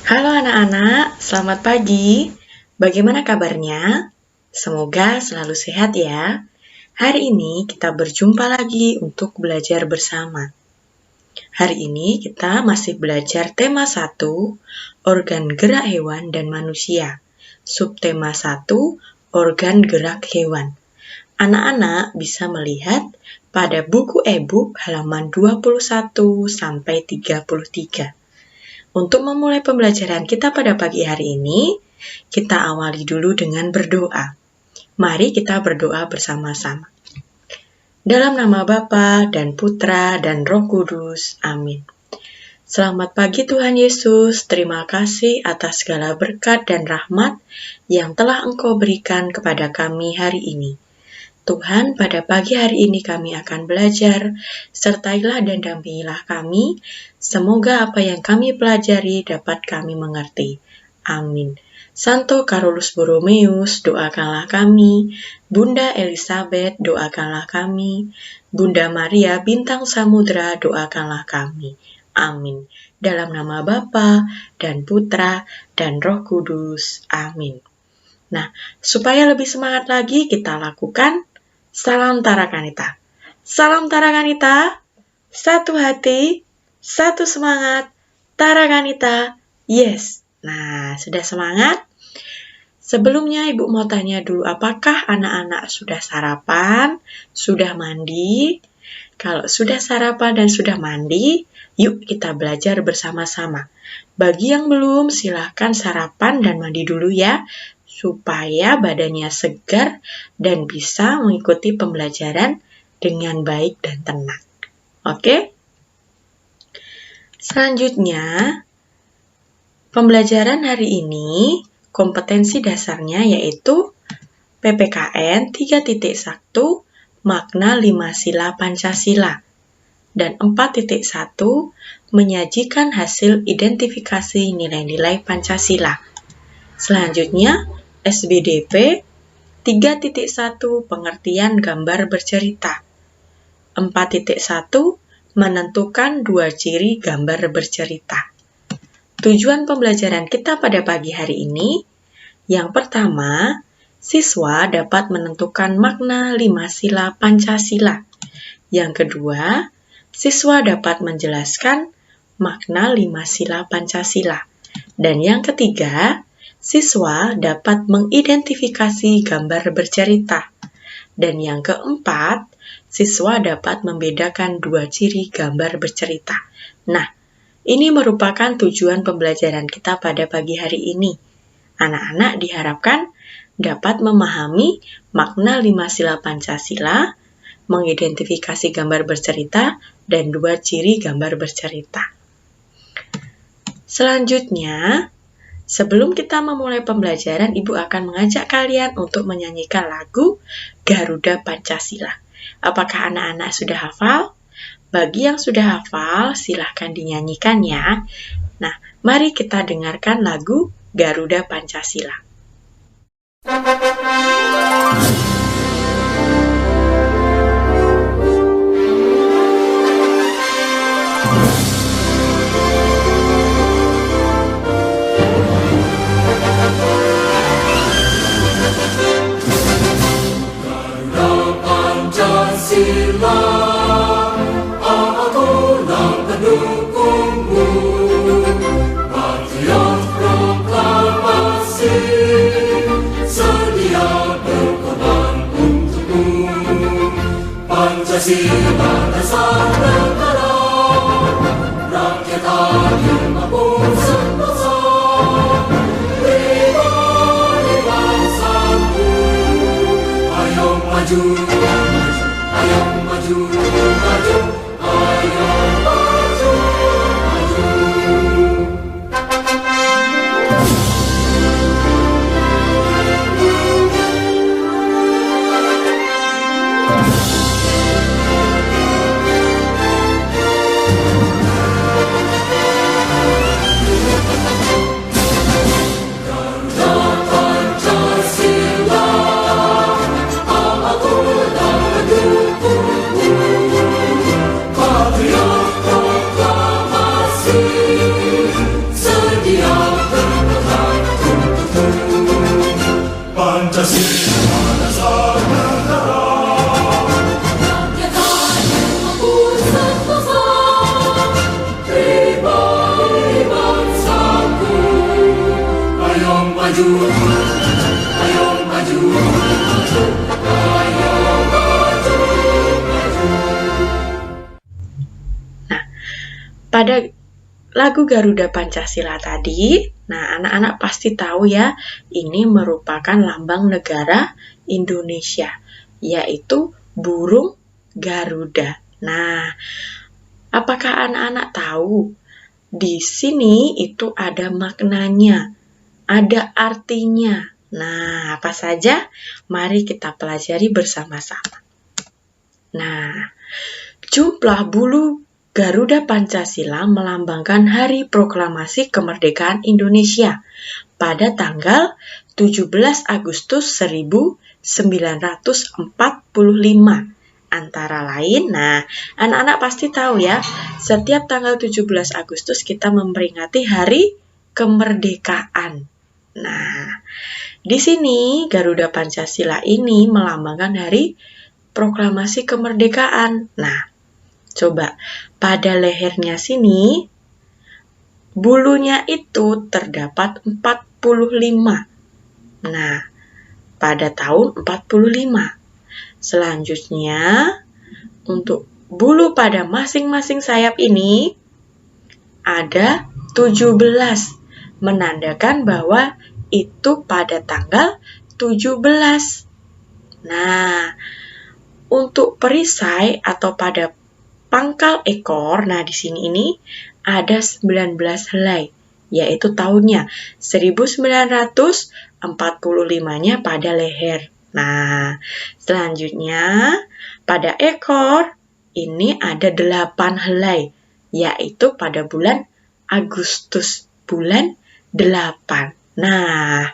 Halo anak-anak, selamat pagi. Bagaimana kabarnya? Semoga selalu sehat ya. Hari ini kita berjumpa lagi untuk belajar bersama. Hari ini kita masih belajar tema 1, organ gerak hewan dan manusia. Subtema 1, organ gerak hewan. Anak-anak bisa melihat pada buku e-book halaman 21 sampai 33. Untuk memulai pembelajaran kita pada pagi hari ini, kita awali dulu dengan berdoa. Mari kita berdoa bersama-sama. Dalam nama Bapa dan Putra dan Roh Kudus. Amin. Selamat pagi Tuhan Yesus, terima kasih atas segala berkat dan rahmat yang telah Engkau berikan kepada kami hari ini. Tuhan, pada pagi hari ini kami akan belajar, sertailah dan dampingilah kami, semoga apa yang kami pelajari dapat kami mengerti. Amin. Santo Carolus Borromeus, doakanlah kami. Bunda Elizabeth, doakanlah kami. Bunda Maria Bintang Samudra, doakanlah kami. Amin. Dalam nama Bapa dan Putra dan Roh Kudus. Amin. Nah, supaya lebih semangat lagi kita lakukan Salam Tarakanita. Salam Tarakanita, satu hati, satu semangat, Tarakanita, yes. Nah, sudah semangat? Sebelumnya Ibu mau tanya dulu, apakah anak-anak sudah sarapan, sudah mandi? Kalau sudah sarapan dan sudah mandi, yuk kita belajar bersama-sama. Bagi yang belum, silahkan sarapan dan mandi dulu ya, supaya badannya segar dan bisa mengikuti pembelajaran dengan baik dan tenang. Oke? Selanjutnya, pembelajaran hari ini, kompetensi dasarnya yaitu PPKN 3.1, makna 5 sila Pancasila. Dan 4.1, menyajikan hasil identifikasi nilai-nilai Pancasila. Selanjutnya, SBDP 3.1 pengertian gambar bercerita. 4.1 menentukan 2 ciri gambar bercerita. Tujuan pembelajaran kita pada pagi hari ini, yang pertama, siswa dapat menentukan makna 5 sila Pancasila. Yang kedua, siswa dapat menjelaskan makna 5 sila Pancasila. Dan yang ketiga, siswa dapat mengidentifikasi gambar bercerita. Dan yang keempat, siswa dapat membedakan 2 ciri gambar bercerita. Nah, ini merupakan tujuan pembelajaran kita pada pagi hari ini. Anak-anak diharapkan dapat memahami makna 5 sila Pancasila, mengidentifikasi gambar bercerita, dan 2 ciri gambar bercerita. Selanjutnya, sebelum kita memulai pembelajaran, Ibu akan mengajak kalian untuk menyanyikan lagu Garuda Pancasila. Apakah anak-anak sudah hafal? Bagi yang sudah hafal, silahkan dinyanyikan ya. Nah, mari kita dengarkan lagu Garuda Pancasila. Sila, akulah pendukungmu, patriot proklamasi, sedia berkorban untukmu. Pancasila dasar negara, rakyat adil mampu sentosa, pribadi bangsaku, ayo maju. Ayo maju, maju, ayo maju, maju. Garuda Pancasila, akulah pendukungmu. maju, ayo maju, ayo maju. Pada lagu Garuda Pancasila tadi, nah anak-anak pasti tahu ya, ini merupakan lambang negara Indonesia, yaitu burung Garuda. Nah, apakah anak-anak tahu? Di sini itu ada maknanya, ada artinya. Nah, apa saja? Mari kita pelajari bersama-sama. Nah, jumlah bulu Garuda Pancasila melambangkan Hari Proklamasi Kemerdekaan Indonesia pada tanggal 17 Agustus 1945. Antara lain, nah, anak-anak pasti tahu ya, setiap tanggal 17 Agustus kita memperingati Hari Kemerdekaan. Nah, di sini Garuda Pancasila ini melambangkan Hari Proklamasi Kemerdekaan. Nah, coba pada lehernya sini, bulunya itu terdapat 45. Nah, pada tahun 45. Selanjutnya, untuk bulu pada masing-masing sayap ini ada 17, menandakan bahwa itu pada tanggal 17. Nah, untuk perisai atau pada pangkal ekor, nah di sini ini ada 19 helai, yaitu tahunnya 1945-nya pada leher. Nah, selanjutnya pada ekor ini ada 8 helai, yaitu pada bulan Agustus, bulan 8. Nah,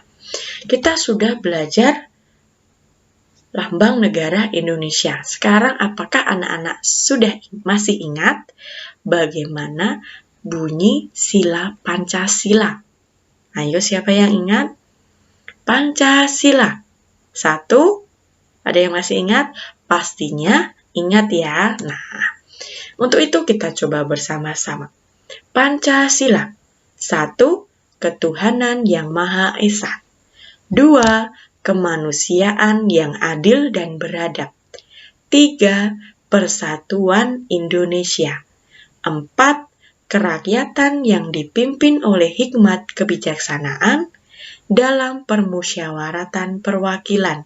kita sudah belajar lambang negara Indonesia. Sekarang apakah anak-anak sudah masih ingat bagaimana bunyi sila Pancasila? Ayo, siapa yang ingat? Pancasila. 1, ada yang masih ingat? Pastinya ingat ya. Nah, untuk itu kita coba bersama-sama. Pancasila. 1, ketuhanan yang Maha Esa. 2, kemanusiaan yang adil dan beradab. 3, persatuan Indonesia. 4, kerakyatan yang dipimpin oleh hikmat kebijaksanaan dalam permusyawaratan perwakilan.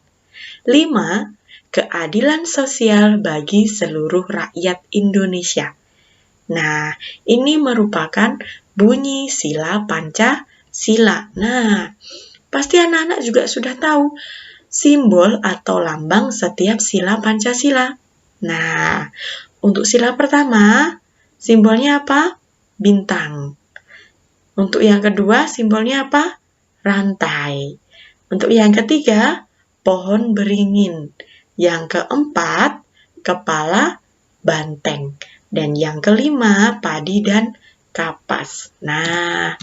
5, keadilan sosial bagi seluruh rakyat Indonesia. Nah, ini merupakan bunyi sila Pancasila. Nah, pasti anak-anak juga sudah tahu simbol atau lambang setiap sila Pancasila. Nah, untuk sila pertama, simbolnya apa? Bintang. Untuk yang kedua, simbolnya apa? Rantai. Untuk yang ketiga, pohon beringin. Yang keempat, kepala banteng. Dan yang kelima, padi dan kapas. Nah,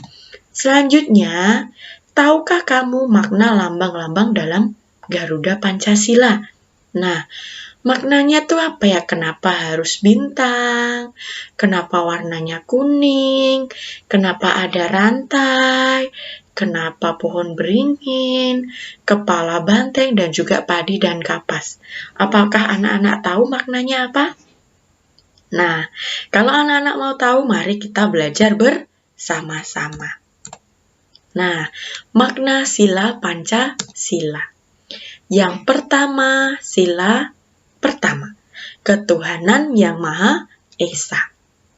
selanjutnya, tahukah kamu makna lambang-lambang dalam Garuda Pancasila? Nah, maknanya tuh apa ya? Kenapa harus bintang? Kenapa warnanya kuning? Kenapa ada rantai? Kenapa pohon beringin? Kepala banteng dan juga padi dan kapas? Apakah anak-anak tahu maknanya apa? Nah, kalau anak-anak mau tahu, mari kita belajar bersama-sama. Nah, makna sila Pancasila. Yang pertama, sila pertama, ketuhanan yang Maha Esa.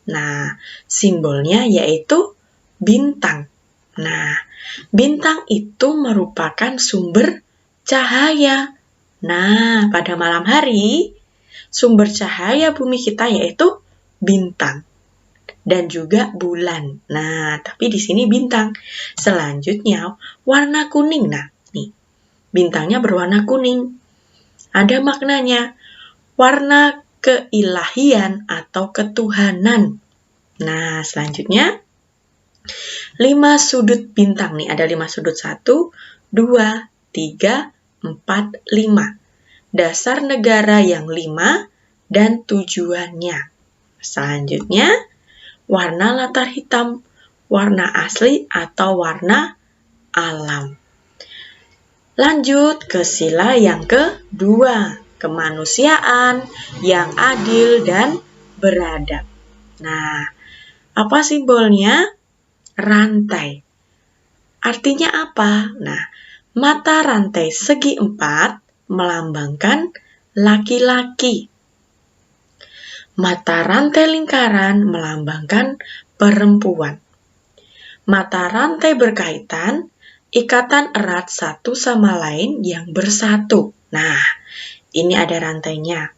Nah, simbolnya yaitu bintang. Nah, bintang itu merupakan sumber cahaya. Nah, pada malam hari, sumber cahaya bumi kita yaitu bintang. Dan juga bulan. Nah, tapi di sini bintang. Selanjutnya, warna kuning. Nah, nih, bintangnya berwarna kuning. Ada maknanya, warna keilahian atau ketuhanan. Nah, selanjutnya, 5 sudut bintang. Nih, ada 5 sudut. 1, 2, 3, 4, 5. Dasar negara yang 5 dan tujuannya. Selanjutnya, warna latar hitam, warna asli atau warna alam. Lanjut ke sila yang kedua, kemanusiaan yang adil dan beradab. Nah, apa simbolnya? Rantai. Artinya apa? Nah, mata rantai segi 4 melambangkan laki-laki. Mata rantai lingkaran melambangkan perempuan. Mata rantai berkaitan, ikatan erat satu sama lain yang bersatu. Nah, ini ada rantainya.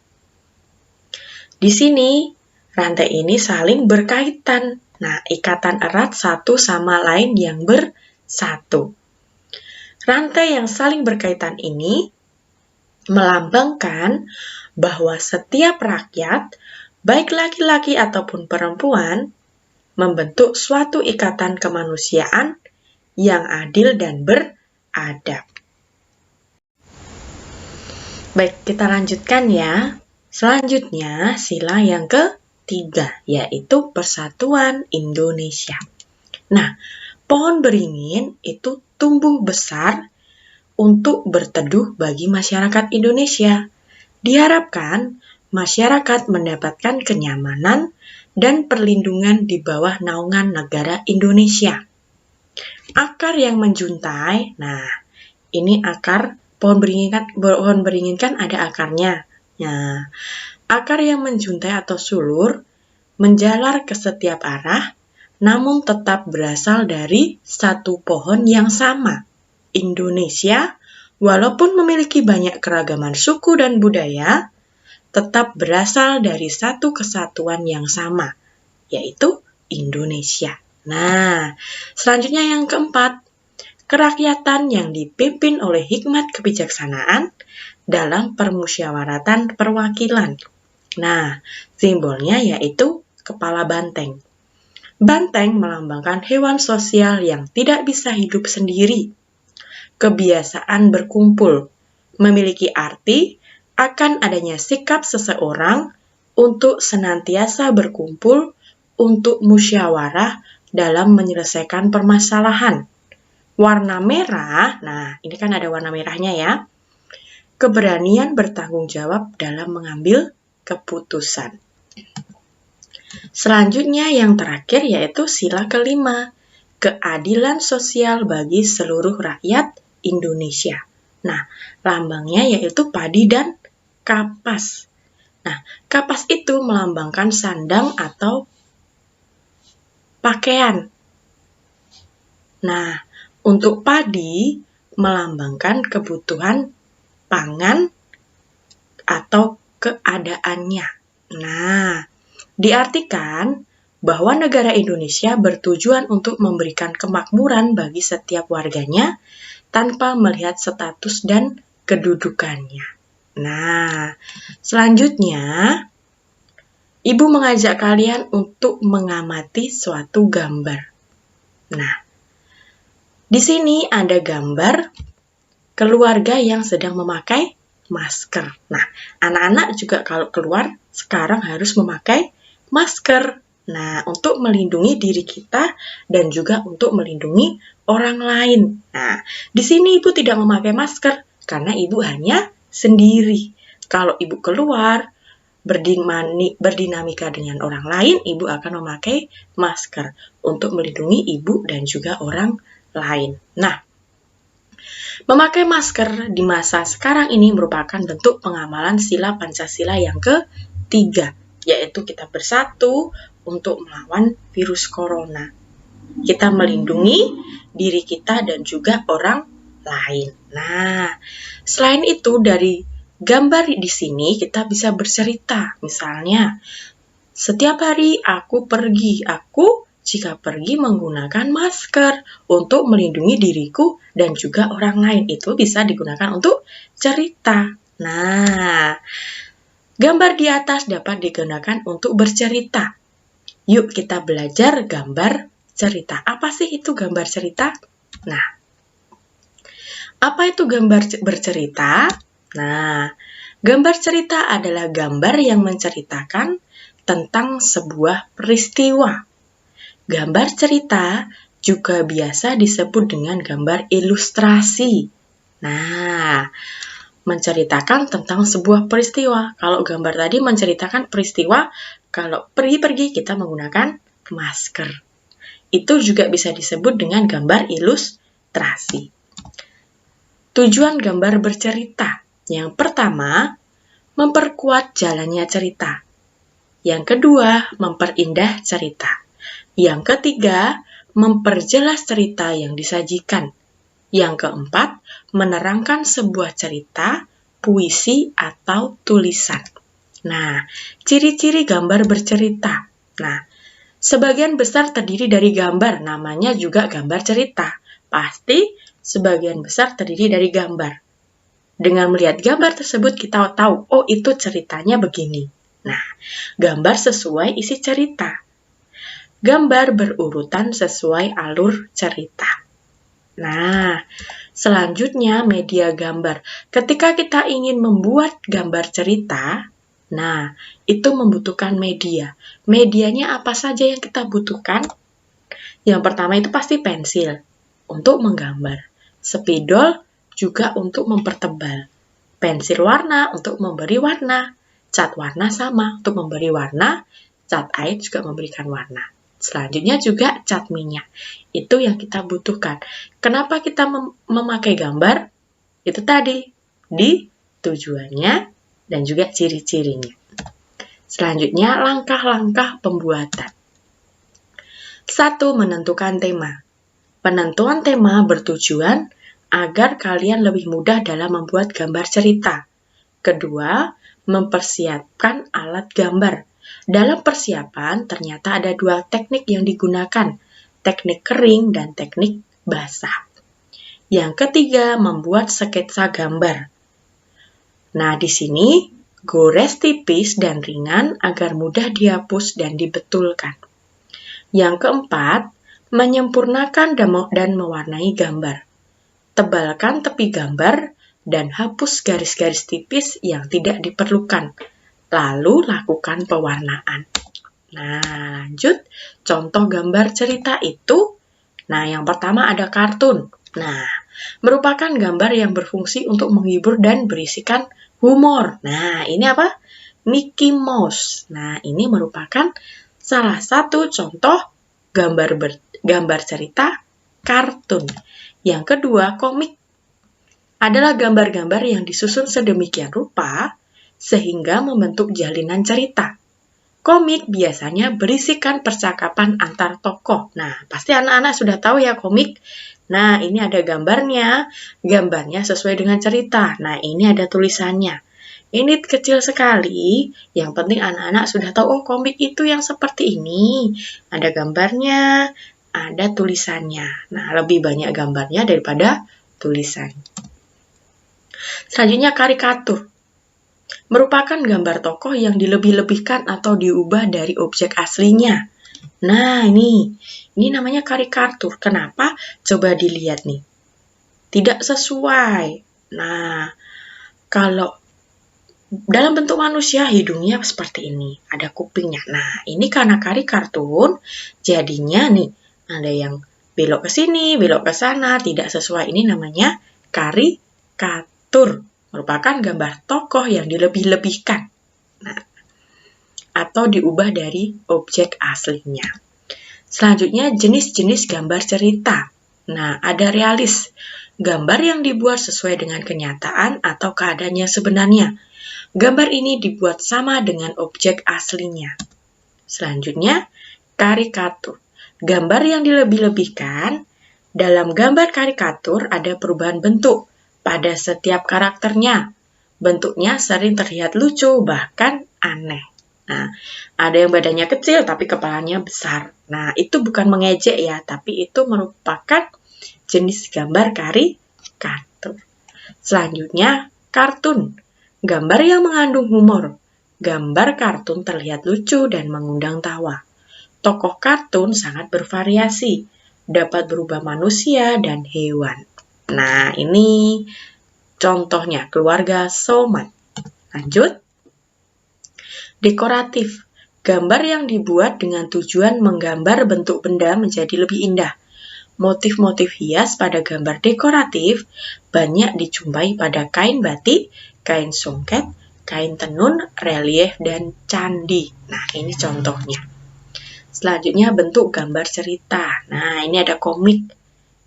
Di sini, rantai ini saling berkaitan. Nah, ikatan erat satu sama lain yang bersatu. Rantai yang saling berkaitan ini melambangkan bahwa setiap rakyat, baik laki-laki ataupun perempuan, membentuk suatu ikatan kemanusiaan yang adil dan beradab. Baik, kita lanjutkan ya. Selanjutnya, sila yang ketiga, yaitu Persatuan Indonesia. Nah, pohon beringin itu tumbuh besar untuk berteduh bagi masyarakat Indonesia. Diharapkan masyarakat mendapatkan kenyamanan dan perlindungan di bawah naungan negara Indonesia. Akar yang menjuntai, nah ini akar pohon beringin kan ada akarnya. Nah, akar yang menjuntai atau sulur menjalar ke setiap arah, namun tetap berasal dari satu pohon yang sama. Indonesia, walaupun memiliki banyak keragaman suku dan budaya, tetap berasal dari satu kesatuan yang sama, yaitu Indonesia. Nah, selanjutnya yang keempat, kerakyatan yang dipimpin oleh hikmat kebijaksanaan dalam permusyawaratan perwakilan. Nah, simbolnya yaitu kepala banteng. Banteng melambangkan hewan sosial yang tidak bisa hidup sendiri. Kebiasaan berkumpul memiliki arti akan adanya sikap seseorang untuk senantiasa berkumpul untuk musyawarah dalam menyelesaikan permasalahan. Warna merah, nah ini kan ada warna merahnya ya, keberanian bertanggung jawab dalam mengambil keputusan. Selanjutnya yang terakhir yaitu sila kelima, keadilan sosial bagi seluruh rakyat Indonesia. Nah, lambangnya yaitu padi dan kapas. Nah, kapas itu melambangkan sandang atau pakaian. Nah, untuk padi melambangkan kebutuhan pangan atau keadaannya. Nah, diartikan bahwa negara Indonesia bertujuan untuk memberikan kemakmuran bagi setiap warganya tanpa melihat status dan kedudukannya. Nah, selanjutnya, Ibu mengajak kalian untuk mengamati suatu gambar. Nah, di sini ada gambar keluarga yang sedang memakai masker. Nah, anak-anak juga kalau keluar sekarang harus memakai masker. Nah, untuk melindungi diri kita dan juga untuk melindungi orang lain. Nah, di sini Ibu tidak memakai masker karena Ibu hanya sendiri. Kalau Ibu keluar berdinamika dengan orang lain, Ibu akan memakai masker untuk melindungi Ibu dan juga orang lain. Nah, memakai masker di masa sekarang ini merupakan bentuk pengamalan sila Pancasila yang ketiga, yaitu kita bersatu untuk melawan virus corona. Kita melindungi diri kita dan juga orang lain. Nah, selain itu dari gambar di sini kita bisa bercerita. Misalnya, setiap hari aku jika pergi menggunakan masker untuk melindungi diriku dan juga orang lain. Itu bisa digunakan untuk cerita. Nah, gambar di atas dapat digunakan untuk bercerita. Yuk kita belajar gambar cerita. Apa sih itu gambar cerita? Nah, apa itu gambar bercerita? Nah, gambar cerita adalah gambar yang menceritakan tentang sebuah peristiwa. Gambar cerita juga biasa disebut dengan gambar ilustrasi. Nah, menceritakan tentang sebuah peristiwa. Kalau gambar tadi menceritakan peristiwa, kalau pergi-pergi kita menggunakan masker. Itu juga bisa disebut dengan gambar ilustrasi. Tujuan gambar bercerita. Yang pertama, memperkuat jalannya cerita. Yang kedua, memperindah cerita. Yang ketiga, memperjelas cerita yang disajikan. Yang keempat, menerangkan sebuah cerita, puisi, atau tulisan. Nah, ciri-ciri gambar bercerita. Nah, sebagian besar terdiri dari gambar, namanya juga gambar cerita. Pasti sebagian besar terdiri dari gambar. Dengan melihat gambar tersebut, kita tahu, oh itu ceritanya begini. Nah, gambar sesuai isi cerita. Gambar berurutan sesuai alur cerita. Nah, selanjutnya media gambar. Ketika kita ingin membuat gambar cerita, nah, itu membutuhkan media. Medianya apa saja yang kita butuhkan? Yang pertama itu pasti pensil untuk menggambar. Spidol juga untuk mempertebal. Pensil warna untuk memberi warna. Cat warna sama untuk memberi warna. Cat air juga memberikan warna. Selanjutnya juga cat minyak. Itu yang kita butuhkan. Kenapa kita memakai gambar? Itu tadi, di tujuannya dan juga ciri-cirinya. Selanjutnya, langkah-langkah pembuatan. 1. Menentukan tema. Penentuan tema bertujuan agar kalian lebih mudah dalam membuat gambar cerita. Kedua, mempersiapkan alat gambar. Dalam persiapan, ternyata ada 2 teknik yang digunakan, teknik kering dan teknik basah. Yang ketiga, membuat sketsa gambar. Nah, di sini gores tipis dan ringan agar mudah dihapus dan dibetulkan. Yang keempat, menyempurnakan dan mewarnai gambar. Tebalkan tepi gambar dan hapus garis-garis tipis yang tidak diperlukan. Lalu lakukan pewarnaan. Nah, lanjut. Contoh gambar cerita itu. Nah, yang pertama ada kartun. Nah, merupakan gambar yang berfungsi untuk menghibur dan berisikan humor. Nah, ini apa? Mickey Mouse. Nah, ini merupakan salah satu contoh gambar cerita kartun. Yang kedua, komik. Adalah gambar-gambar yang disusun sedemikian rupa sehingga membentuk jalinan cerita. Komik biasanya berisikan percakapan antar tokoh. Nah, pasti anak-anak sudah tahu ya komik. Nah, ini ada gambarnya. Gambarnya sesuai dengan cerita. Nah, ini ada tulisannya. Ini kecil sekali. Yang penting anak-anak sudah tahu, oh komik itu yang seperti ini. Ada gambarnya, ada tulisannya. Nah, lebih banyak gambarnya daripada tulisan. Selanjutnya karikatur. Merupakan gambar tokoh yang dilebih-lebihkan atau diubah dari objek aslinya. Nah, ini namanya karikatur. Kenapa? Coba dilihat nih. Tidak sesuai. Nah, kalau dalam bentuk manusia, hidungnya seperti ini. Ada kupingnya. Nah, ini karena karikatur, jadinya nih, ada yang belok ke sini, belok ke sana, tidak sesuai. Ini namanya karikatur. Merupakan gambar tokoh yang dilebih-lebihkan. Nah, atau diubah dari objek aslinya. Selanjutnya, jenis-jenis gambar cerita. Nah, ada realis. Gambar yang dibuat sesuai dengan kenyataan atau keadaannya sebenarnya. Gambar ini dibuat sama dengan objek aslinya. Selanjutnya, karikatur. Gambar yang dilebih-lebihkan. Dalam gambar karikatur ada perubahan bentuk pada setiap karakternya. Bentuknya sering terlihat lucu, bahkan aneh. Nah, ada yang badannya kecil tapi kepalanya besar. Nah, itu bukan mengejek ya, tapi itu merupakan jenis gambar karikatur. Selanjutnya, kartun. Gambar yang mengandung humor. Gambar kartun terlihat lucu dan mengundang tawa. Tokoh kartun sangat bervariasi, dapat berubah manusia dan hewan. Nah, ini contohnya keluarga Soman. Lanjut. Dekoratif. Gambar yang dibuat dengan tujuan menggambar bentuk benda menjadi lebih indah. Motif-motif hias pada gambar dekoratif banyak dijumpai pada kain batik, kain songket, kain tenun, relief, dan candi. Nah, ini contohnya. Selanjutnya bentuk gambar cerita. Nah, ini ada komik.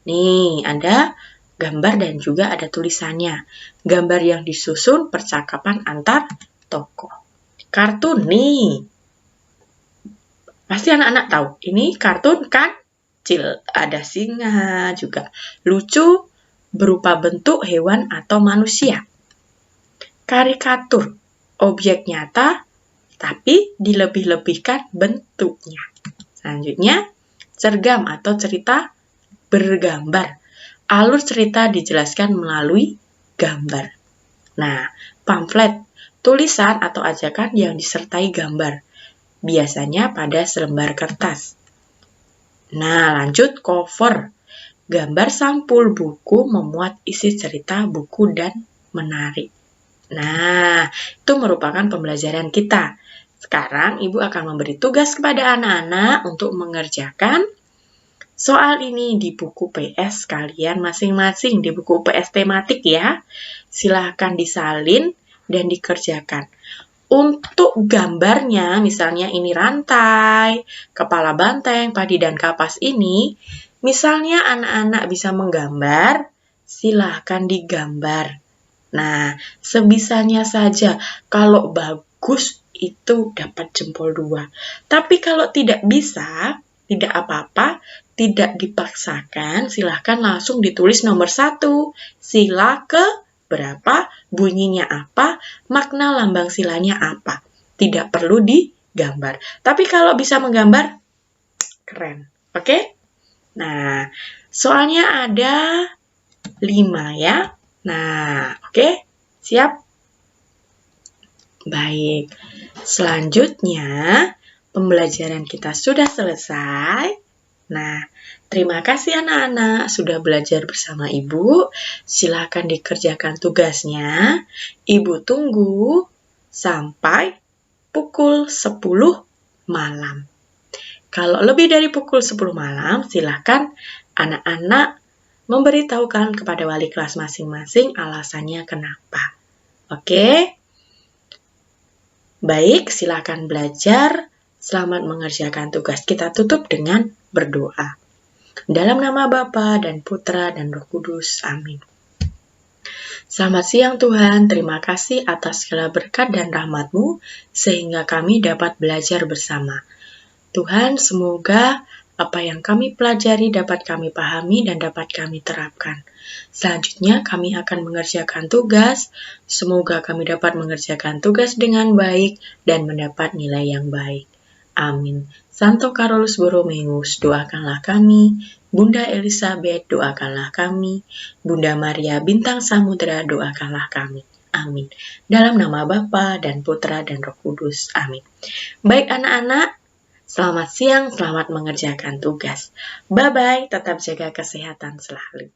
Nih, ada gambar dan juga ada tulisannya. Gambar yang disusun percakapan antar tokoh. Kartun nih. Pasti anak-anak tahu. Ini kartun kancil. Ada singa juga. Lucu berupa bentuk hewan atau manusia. Karikatur. Objek nyata tapi dilebih-lebihkan bentuknya. Selanjutnya, cergam atau cerita bergambar. Alur cerita dijelaskan melalui gambar. Nah, pamflet, tulisan atau ajakan yang disertai gambar. Biasanya pada selembar kertas. Nah, lanjut cover. Gambar sampul buku memuat isi cerita buku dan menarik. Nah, itu merupakan pembelajaran kita. Sekarang, Ibu akan memberi tugas kepada anak-anak untuk mengerjakan soal ini di buku PS kalian masing-masing, di buku PS tematik ya. Silahkan disalin dan dikerjakan. Untuk gambarnya, misalnya ini rantai, kepala banteng, padi dan kapas ini, misalnya anak-anak bisa menggambar, silahkan digambar. Nah, sebisanya saja. Kalau bagus, itu dapat jempol 2. Tapi kalau tidak bisa, tidak apa-apa, tidak dipaksakan, silahkan langsung ditulis nomor 1. Sila ke berapa, bunyinya apa, makna lambang silanya apa. Tidak perlu digambar. Tapi kalau bisa menggambar, keren. Oke? Nah, soalnya ada 5 ya. Nah, oke? Siap? Baik. Selanjutnya, pembelajaran kita sudah selesai. Nah, terima kasih anak-anak sudah belajar bersama Ibu. Silakan dikerjakan tugasnya. Ibu tunggu sampai pukul 10 malam. Kalau lebih dari pukul 10 malam, silakan anak-anak memberitahukan kepada wali kelas masing-masing alasannya kenapa. Oke? Baik, silakan belajar. Selamat mengerjakan tugas. Kita tutup dengan berdoa. Dalam nama Bapa dan Putra dan Roh Kudus. Amin. Selamat siang Tuhan, terima kasih atas segala berkat dan rahmat-Mu sehingga kami dapat belajar bersama. Tuhan, semoga apa yang kami pelajari dapat kami pahami dan dapat kami terapkan. Selanjutnya kami akan mengerjakan tugas. Semoga kami dapat mengerjakan tugas dengan baik dan mendapat nilai yang baik. Amin. Santo Carolus Borromeus, doakanlah kami. Bunda Elizabeth, doakanlah kami. Bunda Maria Bintang Samudra, doakanlah kami. Amin. Dalam nama Bapa dan Putra dan Roh Kudus. Amin. Baik anak-anak, selamat siang, selamat mengerjakan tugas. Bye-bye, tetap jaga kesehatan selalu.